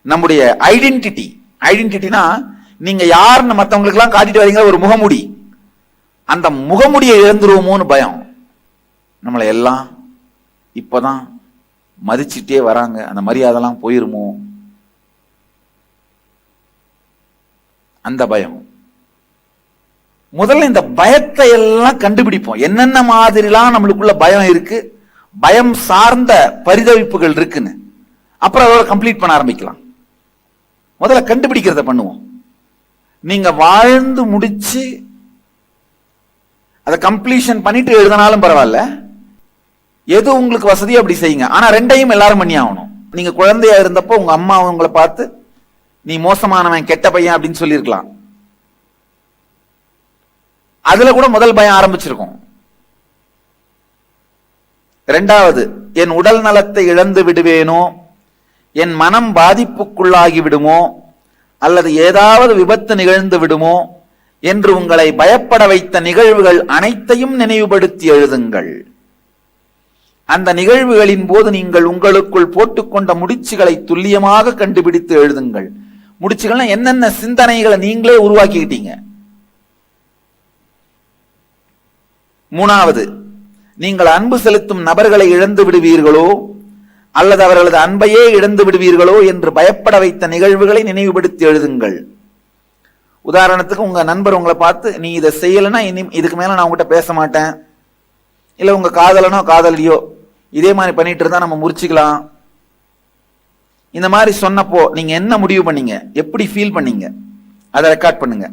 நம்முடைய ஐடென்டிட்டினா நீங்க யாருன்னு மற்றவங்களுக்கு எல்லாம் காட்டிட்டு வரீங்க ஒரு முகமுடி, அந்த முகமுடியை இழந்துருவோமோன்னு பயம். நம்மளை எல்லாம் இப்பதான் மதிச்சுட்டே வராங்க, அந்த மரியாதைலாம் போயிருமோ, அந்த பயம். முதல்ல இந்த பயத்தை எல்லாம் கண்டுபிடிப்போம். என்னென்ன மாதிரிலாம் நம்மளுக்குள்ள பயம் இருக்கு, பயம் சார்ந்த பரிதவிப்புகள் இருக்குன்னு. அப்புறம் அதோட கம்ப்ளீட் பண்ண ஆரம்பிக்கலாம். முதல்ல கண்டுபிடிக்கிறத பண்ணுவோம். நீங்க வாழ்ந்து முடிச்சு அதை கம்ப்ளீஷன் பண்ணிட்டு எழுதினாலும் பரவாயில்ல, எது உங்களுக்கு வசதியோ அப்படி செய்யுங்க. ஆனா ரெண்டையும் எல்லாரும் பண்ணி ஆகணும். நீங்க குழந்தையா இருந்தப்போ உங்க அம்மா உங்களை பார்த்து நீ மோசமானவன், கெட்ட பையன் அப்படின்னு சொல்லியிருக்கலாம். அதுல கூட முதல் பயம் ஆரம்பிச்சிருக்கும். இரண்டாவது, என் உடல் நலத்தை இழந்து விடுவேனோ, என் மனம் பாதிப்புக்குள்ளாகி விடுமோ, அல்லது ஏதாவது விபத்து நிகழ்ந்து விடுமோ என்று உங்களை பயப்பட வைத்த நிகழ்வுகள் அனைத்தையும் நினைவுபடுத்தி எழுதுங்கள். அந்த நிகழ்வுகளின் போது நீங்கள் உங்களுக்குள் போட்டுக்கொண்ட முடிச்சுகளை துல்லியமாக கண்டுபிடித்து எழுதுங்கள். முடிச்சுகள் என்னென்ன சிந்தனைகளை நீங்களே உருவாக்கிக்கிட்டீங்க. மூணாவது, நீங்கள் அன்பு செலுத்தும் நபர்களை இழந்து விடுவீர்களோ அல்லது அவர்களது அன்பையே இழந்து விடுவீர்களோ என்று பயப்பட வைத்த நிகழ்வுகளை நினைவுபடுத்தி எழுதுங்கள். உதாரணத்துக்கு, உங்க நண்பர் உங்களை பார்த்து நீ இதை செய்யலைன்னா இதுக்கு மேல நான் உங்ககிட்ட பேச மாட்டேன், இல்ல உங்க காதலனோ காதலியோ இதே மாதிரி பண்ணிட்டு இருந்தா நம்ம முறிச்சுக்கலாம், இந்த மாதிரி சொன்னப்போ நீங்க என்ன முடிவு பண்ணீங்க, எப்படி ஃபீல் பண்ணீங்க, அதை ரெக்கார்ட் பண்ணுங்க.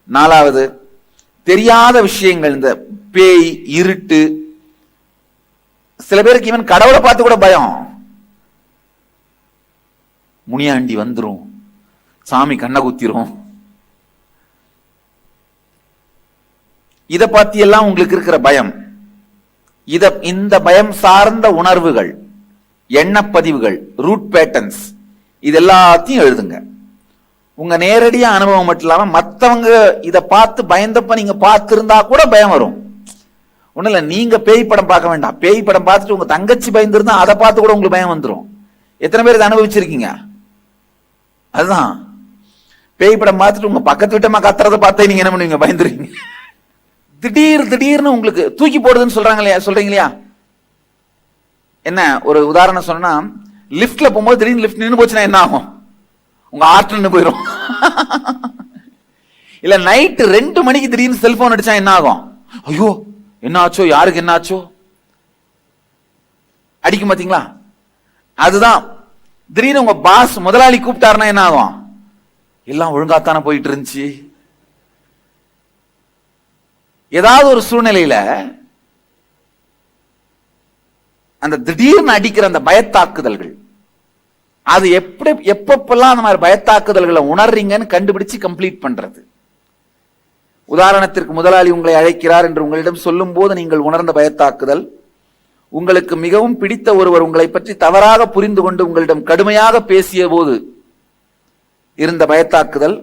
நாலாவது, தெரியாத விஷயங்கள், இந்த பேய், இருட்டு, சில பேருக்கு இவன் கடவுளை பார்த்து கூட பயம், முனியாண்டி வந்துரும், சாமி கண்ணை குத்திரும், இத பத்தி எல்லாம் உங்களுக்கு இருக்கிற பயம், இந்த பயம் சார்ந்த உணர்வுகள், எண்ணப்பதிவுகள், ரூட் பேட்டர்ன்ஸ், இது எல்லாத்தையும் எழுதுங்க. உங்க நேரடியா அனுபவம் மட்டும் இல்லாம மத்தவங்க இத பார்த்து பயந்தப்ப நீங்க பார்த்திருந்தா கூட பயம் வரும். ஒண்ணு இல்ல, நீங்க பேய் படம் பார்க்க வேண்டாம், பேய் படம் பார்த்துட்டு உங்க தங்கச்சி பயந்துருந்தா அதை பார்த்து கூட உங்களுக்கு பயம் வந்துடும். எத்தனை பேர் இதை அனுபவிச்சிருக்கீங்க? அதுதான், பேய் படம் பார்த்துட்டு உங்க பக்கத்து வீட்டமா கத்துறத பார்த்தா நீங்க என்ன பண்ணுவீங்க, பயந்துருவீங்க. திடீர்னு உங்களுக்கு தூக்கி போடுதுன்னு சொல்றீங்க இல்லையா? என்ன ஒரு உதாரணம் சொன்னா, லிப்ட்ல போகும்போது திடீர்னு லிப்ட் நின்று போச்சுன்னா என்ன ஆகும்? உங்க ஆர்ட் நின்று போயிடும். இல்ல நைட்டு 2 மணிக்கு திடீர்னு செல்போன் அடிச்சா என்ன ஆகும்? ஐயோ என்ன ஆச்சோ, யாருக்கு என்ன ஆச்சோ அடிக்கும் பாத்தீங்களா? அதுதான், திடீர்னு உங்க பாஸ் முதலாளி கூப்பிட்டாருன்னா என்ன ஆகும்? எல்லாம் ஒழுங்காத்தானே போயிட்டு இருந்துச்சு. ஏதாவது ஒரு சூழ்நிலையில அந்த திடீர்னு அடிக்கிற அந்த பயத்தாக்குதல்கள், அது எப்பப்பெல்லாம் அந்த மாதிரி பயத்தாக்குதல்களை உணர்றீங்கன்னு கண்டுபிடிச்சு கம்ப்ளீட் பண்றது. உதாரணத்திற்கு, முதலாளி உங்களை அழைக்கிறார் என்று உங்களிடம் சொல்லும் போது நீங்கள் உணர்ந்த பயத்தாக்குதல், உங்களுக்கு மிகவும் பிடித்த ஒருவர் உங்களை பற்றி தவறாக புரிந்து கொண்டு உங்களிடம் கடுமையாக பேசிய போது இருந்த பயத்தாக்குதல்.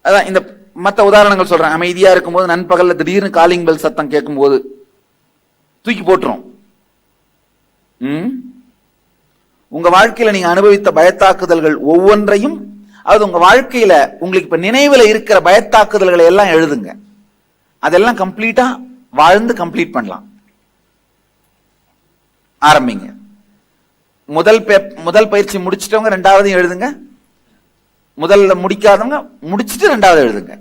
அதான் இந்த மற்ற உதாரணங்கள் சொல்றேன். அமைதியா இருக்கும்போது நண்பகல்ல திடீர்னு காலிங் பெல் சத்தம் கேட்கும் போது தூக்கி போட்டுரும். உங்க வாழ்க்கையில நீங்க அனுபவித்த பயத்தாக்குதல்கள் ஒவ்வொன்றையும், அது உங்க வாழ்க்கையில உங்களுக்கு இப்ப நினைவுல இருக்கிற பயத்தாக்குதல்களை எல்லாம் எழுதுங்க. அதெல்லாம் கம்ப்ளீட்டா வாழ்ந்து கம்ப்ளீட் பண்ணலாம். ஆரம்பிங்க. முதல் பயிற்சி முடிச்சிட்டவங்க ரெண்டாவது எழுதுங்க. முதல்ல முடிக்காதவங்க முடிச்சிட்டு ரெண்டாவது எழுதுங்க.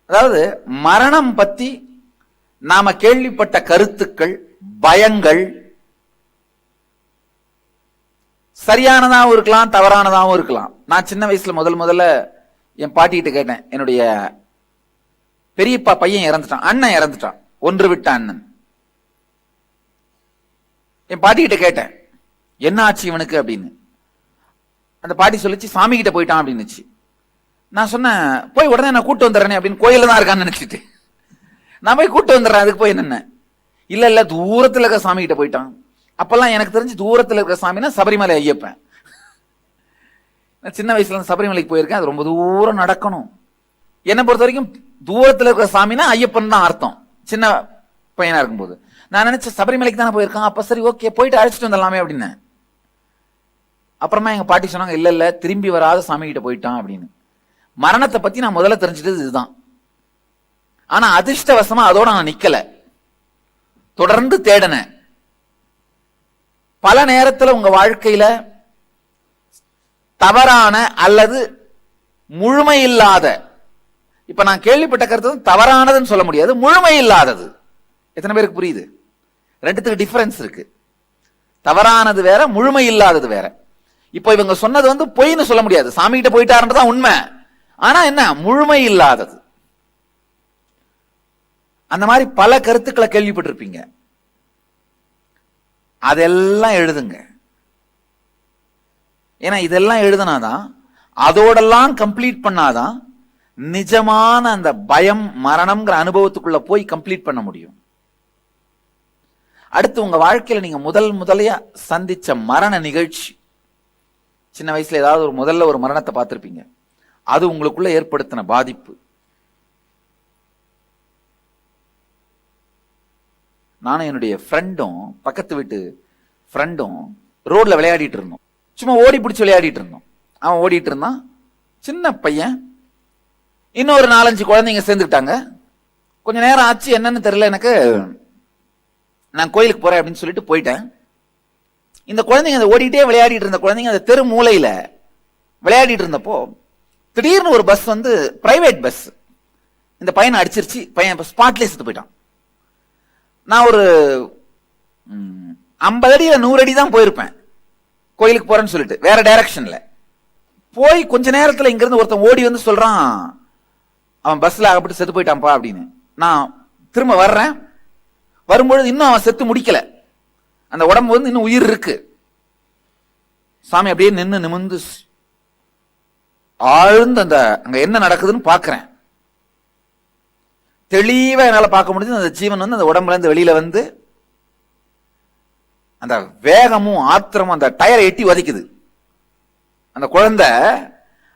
அதாவது மரணம் பத்தி நாம கேள்விப்பட்ட கருத்துக்கள், பயங்கள் சரியானதாகவும் இருக்கலாம், தவறானதாகவும் இருக்கலாம். நான் சின்ன வயசுல முதல்ல என் பாட்டிகிட்ட கேட்டேன். என்னுடைய பெரியப்பா பையன் இறந்துட்டான், அண்ணன் இறந்துட்டான், ஒன்று விட்ட அண்ணன். என் பாட்டிகிட்ட கேட்டேன் என்ன ஆச்சு இவனுக்கு அப்படின்னு. அந்த பாட்டி சொல்லிச்சு சாமி கிட்ட போயிட்டான் அப்படின்னுச்சு. நான் சொன்னேன் போய் உடனே நான் கூட்டு வந்துடுறேன் அப்படின்னு, கோயில தான் இருக்கான்னு நினைச்சிட்டு நான் போய் கூட்டு வந்துடுறேன், அதுக்கு போய் என்னென்ன இல்ல தூரத்துல இருக்க சாமி கிட்ட போயிட்டான். அப்பெல்லாம் எனக்கு தெரிஞ்சு தூரத்துல இருக்கிற சாமினா சபரிமலை ஐயப்பன். நான் சின்ன வயசுல சபரிமலைக்கு போயிருக்கேன், அது ரொம்ப தூரம் நடக்கணும். என்னை பொறுத்த வரைக்கும் தூரத்துல இருக்கிற சாமினா ஐயப்பன் தான் அர்த்தம். சின்ன பையனா இருக்கும்போது. நான் நினைச்சேன் சபரிமலைக்கு தானே போயிருக்கான், அப்ப சரி ஓகே போயிட்டு அழைச்சிட்டு வந்துடலாமே அப்படின்னு. அப்புறமா எங்க பாட்டி சொன்னாங்க, இல்ல இல்ல திரும்பி வராத சாமி கிட்ட போயிட்டான் அப்படின்னு. மரணத்தை பத்தி நான் முதல்ல தெரிஞ்சிட்டது இதுதான். ஆனா அதிர்ஷ்டவசமா அதோட நான் நிக்கல, தொடர்ந்து தேடினேன். பல நேரத்துல உங்க வாழ்க்கையில தவறான அல்லது முழுமை இல்லாத, இப்ப நான் கேள்விப்பட்ட கருத்து தவறானதுன்னு சொல்ல முடியாது, முழுமை இல்லாதது. எத்தனை பேருக்கு புரியுது? ரெண்டுத்துக்கு டிஃபரன்ஸ் இருக்கு. தவறானது வேற, முழுமை இல்லாதது வேற. இப்போ இவங்க சொன்னது பொய்ன்னு சொல்ல முடியாது, சாமி கிட்ட போயிட்டாருன்றதான் உண்மை. ஆனா என்ன, முழுமை இல்லாதது. அந்த மாதிரி பல கருத்துக்களை கேள்விப்பட்டிருப்பீங்க. அதெல்லாம் எழுதுங்க. ஏன்னா இதெல்லாம் எழுதுனாதான், அதோடெல்லாம் கம்ப்ளீட் பண்ணாதான் நிஜமான அந்த பயம் மரணம்ங்கிற அனுபவத்துக்குள்ள போய் கம்ப்ளீட் பண்ண முடியும். அடுத்து உங்க வாழ்க்கையில நீங்க முதலையா சந்திச்ச மரண நிகழ்ச்சி, சின்ன வயசுல ஏதாவது முதல்ல ஒரு மரணத்தை பார்த்திருப்பீங்க, அது உங்களுக்குள்ள ஏற்படுத்தின பாதிப்பு. நானும் என்னுடைய ஃப்ரெண்டும், பக்கத்து வீட்டு ஃப்ரெண்டும் ரோட்ல விளையாடிட்டு இருந்தோம். சும்மா ஓடி பிடிச்சி விளையாடிட்டு இருந்தோம். அவன் ஓடிட்டு இருந்தான், சின்ன பையன். இன்னொரு 4-5 குழந்தைங்க சேர்ந்துக்கிட்டாங்க. கொஞ்ச நேரம் ஆச்சு, என்னன்னு தெரியல எனக்கு. நான் கோயிலுக்கு போறேன் அப்படின்னு சொல்லிட்டு போயிட்டேன். இந்த குழந்தைங்க அந்த ஓடிட்டே விளையாடிட்டு இருந்த குழந்தைங்க அந்த தெரு மூலையில விளையாடிட்டு இருந்தப்போ திடீர்னு ஒரு பஸ் பிரைவேட் பஸ் இந்த பையனை அடிச்சிருச்சு. பையன் ஸ்பாட்லேயே செத்து போயிட்டான். நான் ஒரு 50 அடி 100 அடி தான் போயிருப்பேன் கோயிலுக்கு போறேன்னு சொல்லிட்டு, வேற டைரக்ஷன்ல போய் கொஞ்ச நேரத்துல இங்க இருந்து ஒருத்தன் ஓடி சொல்றான், அவன் பஸ்ல அகப்பட்டு செத்து போயிட்டான்ப்பா அப்படின்னு. நான் திரும்ப வர்றேன். வரும்பொழுது இன்னும் அவன் செத்து முடிக்கல, அந்த உடம்பு இன்னும் உயிர் இருக்கு. சாமி அப்படியே நிமிர்ந்து ஆழ்ந்து அங்க என்ன நடக்குதுன்னு பாக்குறேன். தெளிவா என்னால பார்க்க முடியுது. அந்த ஜீவன் அந்த உடம்புல இருந்து வெளியில அந்த வேகமும் ஆத்திரமும் அந்த டயரை எட்டி வதைக்குது. அந்த குழந்தை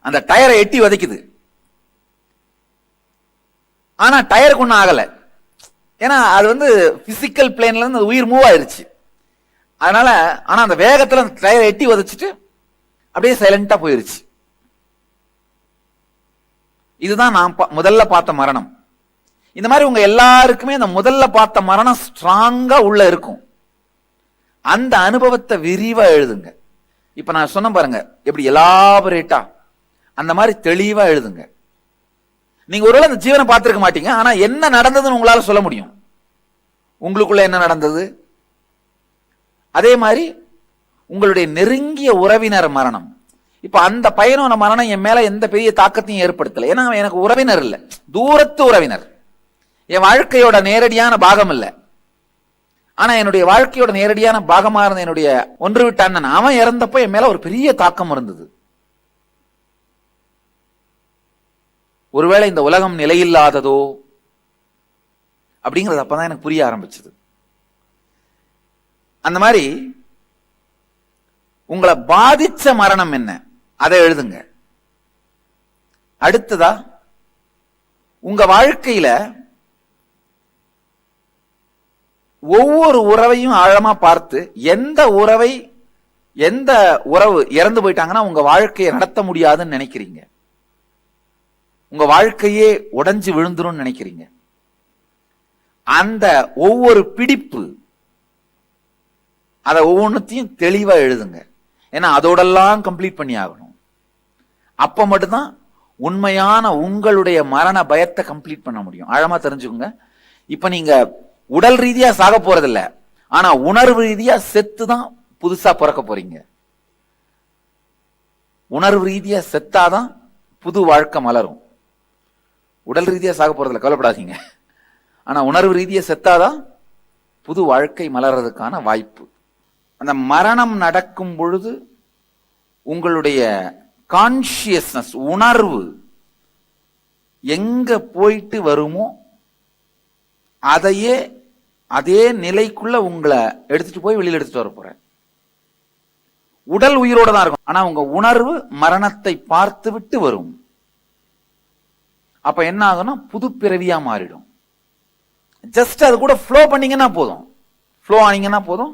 அந்த டயரை எட்டி வதைக்குது. ஆனா டயருக்கு ஒன்னும் ஆகல, ஏன்னா அது பிசிக்கல் பிளேன்ல இருந்து உயிர் மூவ் ஆயிருச்சு. அதனால ஆனா அந்த வேகத்துல அந்த டயரை எட்டி வதைச்சிட்டு அப்படியே சைலண்டா போயிருச்சு. இதுதான் நான் முதல்ல பார்த்த மரணம். இந்த மாதிரி உங்க எல்லாருக்குமே அந்த முதல்ல பார்த்த மரணம் ஸ்ட்ராங்கா உள்ள இருக்கும். அந்த அனுபவத்தை விரிவா எழுதுங்க. இப்ப நான் சொன்ன பாருங்க, எப்படி எலாபரேட்டா அந்த மாதிரி தெளிவா எழுதுங்க. நீங்க ஒருவேளை அந்த ஜீவனை பார்த்திருக்க மாட்டீங்க, ஆனா என்ன நடந்ததுன்னு உங்களால சொல்ல முடியும். உங்களுக்குள்ள என்ன நடந்தது. அதே மாதிரி உங்களுடைய நெருங்கிய உறவினர் மரணம். இப்ப அந்த பையனோட மரணம் என் மேல எந்த பெரிய தாக்கத்தையும் ஏற்படுத்தல, ஏன்னா எனக்கு உறவினர் இல்ல, தூரத்து உறவினர். என் வாழ்க்கையோட நேரடியான பாகம் இல்ல. ஆனா என்னுடைய வாழ்க்கையோட நேரடியான பாகமா இருந்த என்னுடைய ஒன்று விட்ட அண்ணன், அவன் இறந்தப்போ என் மேல ஒரு பெரிய தாக்கம் இருந்தது. ஒருவேளை இந்த உலகம் நிலையில்லாததோ அப்படிங்கிறது அப்பதான் எனக்கு புரிய ஆரம்பிச்சது. அந்த மாதிரி உங்களை பாதிச்ச மரணம் என்ன, அதை எழுதுங்க. அடுத்ததா உங்க வாழ்க்கையில ஒவ்வொரு உறவையும் ஆழமா பார்த்து, எந்த உறவு இறந்து போயிட்டாங்கன்னா உங்க வாழ்க்கையை நடத்த முடியாதுன்னு நினைக்கிறீங்க, உங்க வாழ்க்கையே உடைஞ்சு விழுந்துரும் நினைக்கிறீங்க, அந்த ஒவ்வொரு பிடிப்பு அதை ஒவ்வொன்றுத்தையும் தெளிவா எழுதுங்க. ஏன்னா அதோடெல்லாம் கம்ப்ளீட் பண்ணி ஆகணும். அப்ப மட்டும்தான் உண்மையான உங்களுடைய மரண பயத்தை கம்ப்ளீட் பண்ண முடியும். ஆழமா தெரிஞ்சுக்கோங்க. இப்ப நீங்க உடல் ரீதியா சாக போறதில்ல, ஆனா உணர்வு ரீதியா செத்துதான் புதுசா பிறக்க போறீங்க. உணர்வு ரீதியா செத்தாதான் புது வாழ்க்கை மலரும். உடல் ரீதியா சாக போறதில்ல, கவலைப்படாதீங்க. ஆனா உணர்வு ரீதியா செத்தாதான் புது வாழ்க்கை மலர்றதுக்கான வாய்ப்பு. அந்த மரணம் நடக்கும் பொழுது உங்களுடைய கான்சியஸ்னஸ், உணர்வு எங்க போயிட்டு வருமோ அதே நிலைக்குள்ள உங்களை எடுத்துட்டு போய் வெளியில எடுத்துட்டு வர போற. உடல் உயிரோட தான் இருக்கும், ஆனா உங்க உணர்வு மரணத்தை பார்த்து விட்டு வரும். அப்ப என்ன ஆகும்னா புது பிறவியா மாறிடும். ஜஸ்ட் அது கூட ஃப்ளோ பண்ணீங்கன்னா போதும், ஃப்ளோ ஆனீங்கன்னா போதும்.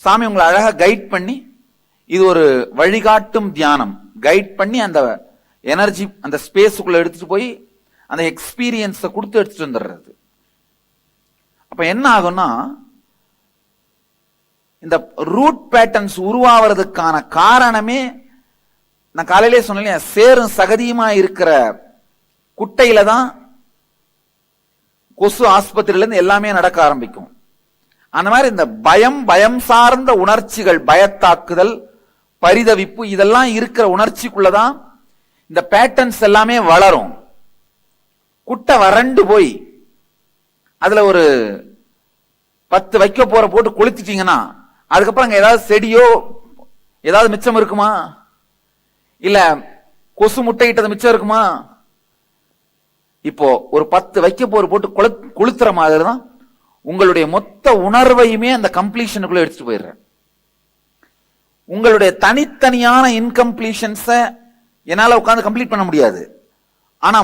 சாமி உங்களை அழகா கைட் பண்ணி, இது ஒரு வழிகாட்டும் தியானம், கைட் பண்ணி அந்த எனர்ஜி அந்த ஸ்பேஸுக்குள்ள எடுத்துட்டு போய் அந்த எக்ஸ்பீரியன்ஸை கொடுத்து எடுத்துட்டு வந்துடுறது. அப்ப என்ன ஆகும்னா, இந்த ரூட் பேட்டர்ன்ஸ் உருவாவதுக்கான காரணமே நான் காலையிலே சொன்னேன், சேரும் சகதியுமா இருக்கிற குட்டையில தான் கொசு ஆஸ்பத்திரியில இருந்து எல்லாமே நடக்க ஆரம்பிக்கும். அந்த மாதிரி இந்த பயம் சார்ந்த உணர்ச்சிகள், பயத்தாக்குதல், பரிதவிப்பு, இதெல்லாம் இருக்கிற உணர்ச்சிக்குள்ளதான் இந்த பேட்டர்ன்ஸ் எல்லாமே வளரும். குட்டை வறண்டு போய் அதுல ஒரு 10 வைக்க போற போட்டு கொளுத்திட்டீங்கன்னா அதுக்கப்புறம் அங்க ஏதாவது செடியோ ஏதாவது மிச்சம் இருக்குமா? இல்ல கொசு முட்டையிட்டது மிச்சம் இருக்குமா? இப்போ ஒரு 10 வைக்க போற போட்டு கொளுத்துற மாதிரி தான் உங்களுடைய மொத்த உணர்வையுமே அந்த கம்ப்ளீஷனுக்குள்ள எடுத்துட்டு போயிடுற. உங்களுடைய தனித்தனியான இன்கம்ப்ளீஷன்ஸ என்னால உட்கார்ந்து கம்ப்ளீட் பண்ண முடியாது. ஆனா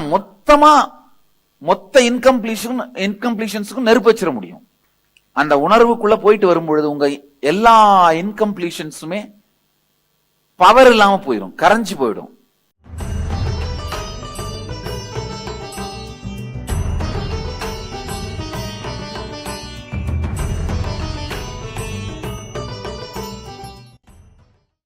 மொத்த இன்கம்ப்ளீஷன்ஸுக்கும் நெருப்பு வச்சிட முடியும். அந்த உணர்வுக்குள்ள போயிட்டு வரும்பொழுது உங்க எல்லா இன்கம்ப்ளீஷன்ஸுமே பவர் இல்லாம போயிடும், கரைஞ்சு போயிடும்.